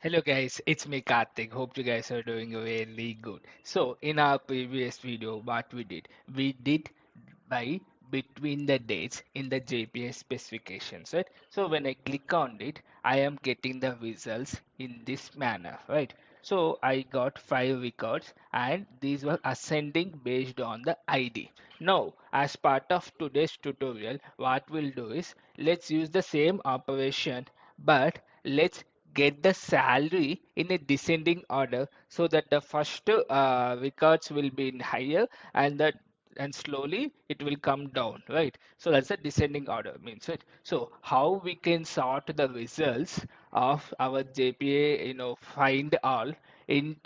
Hello guys, it's me Karthik. Hope you guys are doing really good. So in our previous video, what we did by between the dates in the JPA specifications, right? So when I click on it, I am getting the results in this manner, right? So I got 5 records and these were ascending based on the ID. Now, as part of today's tutorial, what we'll do is let's use the same operation, but let's get the salary in a descending order so that the first records will be in higher and slowly it will come down, right? So that's a descending order means it. So how we can sort the results of our JPA, find all in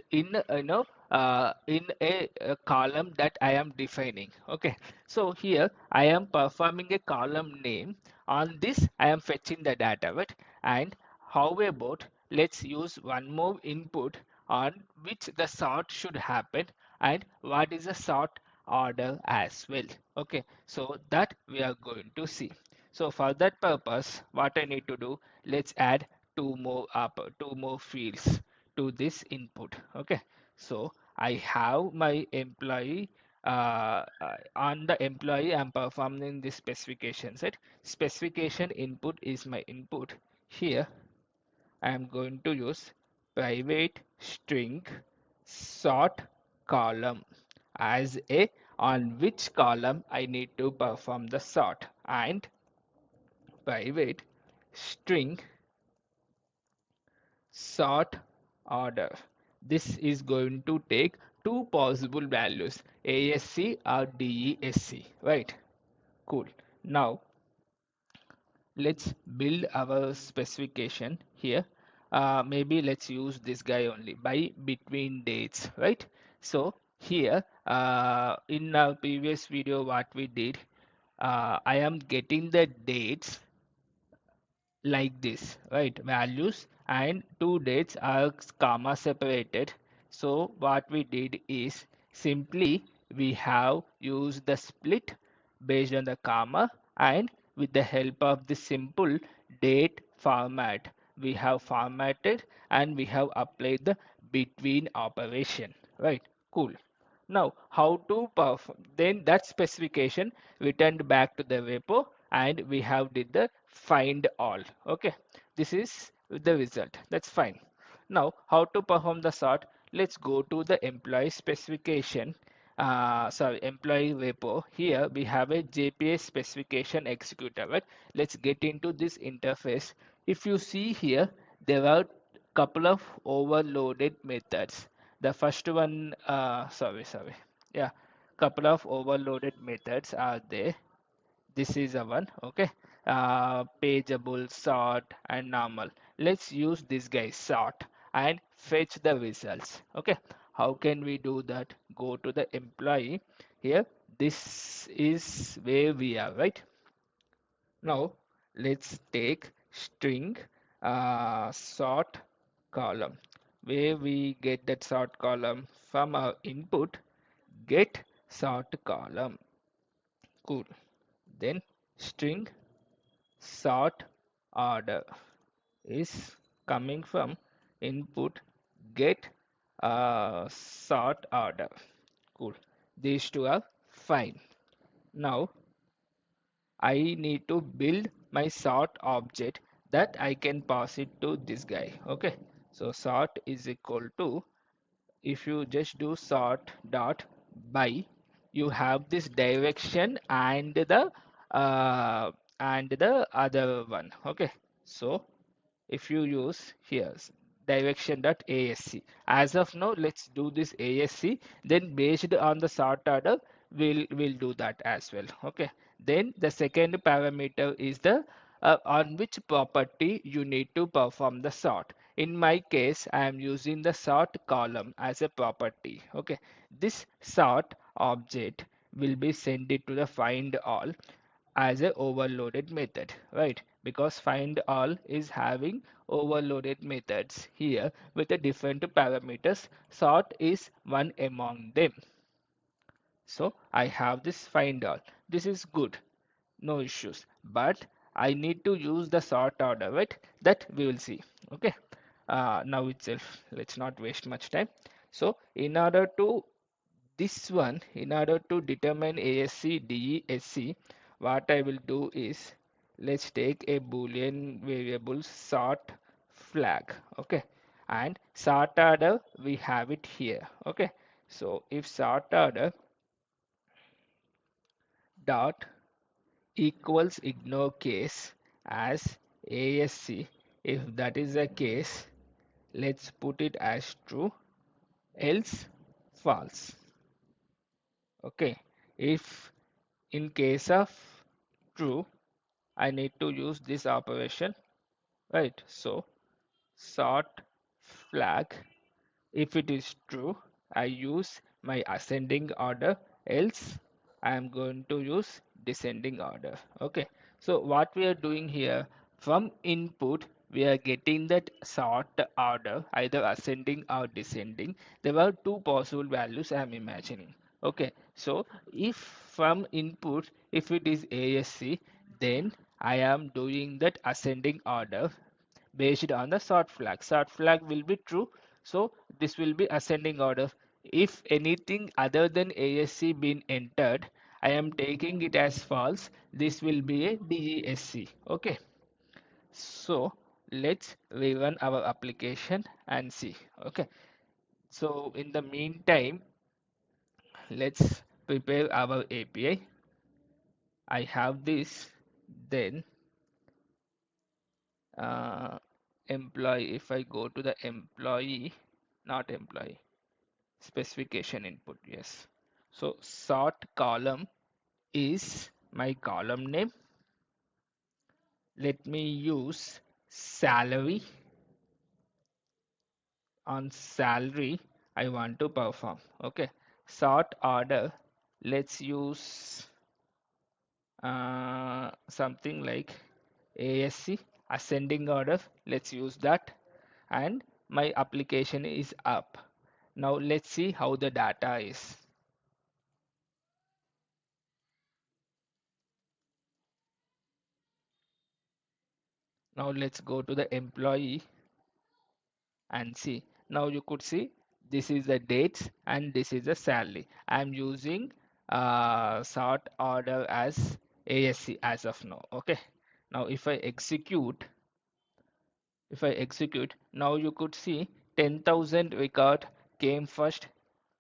a column that I am defining. Okay, so here I am performing a column name. On this I am fetching the data, right? And how about let's use one more input on which the sort should happen and what is the sort order as well. Okay, so that we are going to see. So for that purpose, what I need to do, let's add two more fields to this input. Okay, so I have my employee on the employee I'm performing the specification set. Specification input is my input. Here I am going to use private string sort column as a on which column I need to perform the sort, and private string sort order. This is going to take two possible values, ASC or DESC, right? Cool. Now let's build our specification here. Maybe let's use this guy only by between dates, right? So here in our previous video what we did, I am getting the dates like this, right? Values and two dates are comma separated. So what we did is simply we have used the split based on the comma, and with the help of the simple date format we have formatted and we have applied the between operation, right? Cool. Now, how to perform? Then that specification returned back to the repo, and we have did the find all. Okay, this is the result. That's fine. Now, how to perform the sort? Let's go to the employee specification. Employee repo. Here we have a JPA specification executor. Right? Let's get into this interface. If you see here, there are couple of overloaded methods. The first one, yeah, couple of overloaded methods are there. This is a one, okay. Pageable, sort, and normal. Let's use this guy sort and fetch the results. Okay, how can we do that? Go to the employee here. This is where we are, right? Now let's take string sort column, where we get that sort column from our input get sort column. Cool. Then string sort order is coming from input get sort order. Cool. These two are fine. Now I need to build my sort object that I can pass it to this guy. Okay, so sort is equal to, if you just do sort dot by, you have this direction and the other one. Okay, so if you use here direction.asc, as of now let's do this asc, then based on the sort order we'll do that as well. Okay, then the second parameter is the on which property you need to perform the sort. In my case I am using the sort column as a property. Okay, this sort object will be sent it to the find all as a overloaded method, right? Because find all is having overloaded methods here with the different parameters. Sort is one among them. So I have this find all. This is good, no issues. But I need to use the sort order, right? That we will see. Okay. now itself. Let's not waste much time. So in order to this one, in order to determine ASC, DESC, what I will do is let's take a Boolean variable sort flag. Okay, and sort order we have it here. Okay, so if sort order dot equals ignore case as ASC, if that is the case, let's put it as true, else false. Okay, if in case of true, I need to use this operation, right? So sort flag, if it is true, I use my ascending order, else I am going to use descending order. Okay, so what we are doing here, from input we are getting that sort order, either ascending or descending. There were two possible values I am imagining. Okay, so if from input, if it is ASC, then I am doing that ascending order based on the sort flag. Sort flag will be true, so this will be ascending order. If anything other than ASC been entered, I am taking it as false. This will be a DESC. Okay, so let's rerun our application and see. Okay, so in the meantime, let's prepare our API. I have this, then uh, employee. If I go to the employee, not employee, specification input, yes. So sort column is my column name. Let me use salary. On salary I want to perform. Okay, sort order, let's use something like ASC, ascending order, let's use that, and my application is up. Now let's see how the data is. Now let's go to the employee and see. Now you could see this is the dates and this is the salary. I'm using sort order as ASC as of now. Okay, now if I execute, now you could see 10,000 record came first,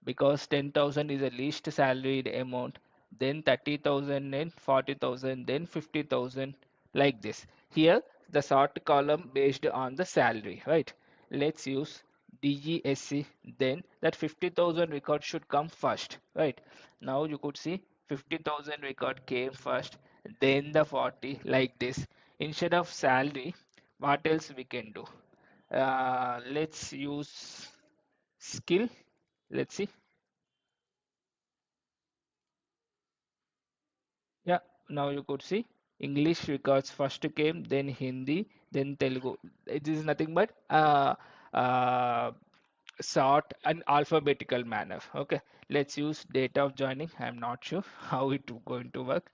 because 10,000 is the least salaried amount, then 30,000, then 40,000, then 50,000, like this. Here the sort column based on the salary, right? Let's use DGSC, then that 50,000 record should come first, right? Now you could see 50,000 record came first, then the 40, like this. Instead of salary, what else we can do? Let's use skill. Let's see. Yeah, now you could see English records first came, then Hindi, then Telugu. It is nothing but uh, sort an alphabetical manner. Okay, let's use date of joining. I'm not sure how it going to work.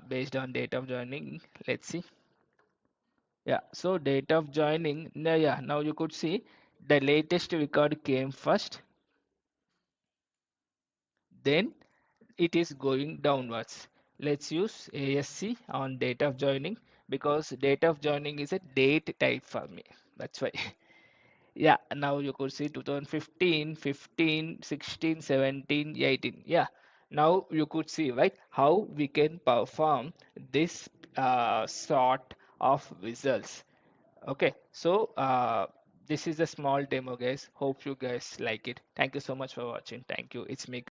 Based on date of joining, let's see. Yeah, so date of joining. Yeah, now you could see the latest record came first, then it is going downwards. Let's use ASC on date of joining, because date of joining is a date type for me. That's why. Yeah, now you could see 2015, 15, 16, 17, 18. Yeah, now you could see, right, how we can perform this sort of results. Okay, so this is a small demo, guys. Hope you guys like it. Thank you so much for watching. Thank you. It's me.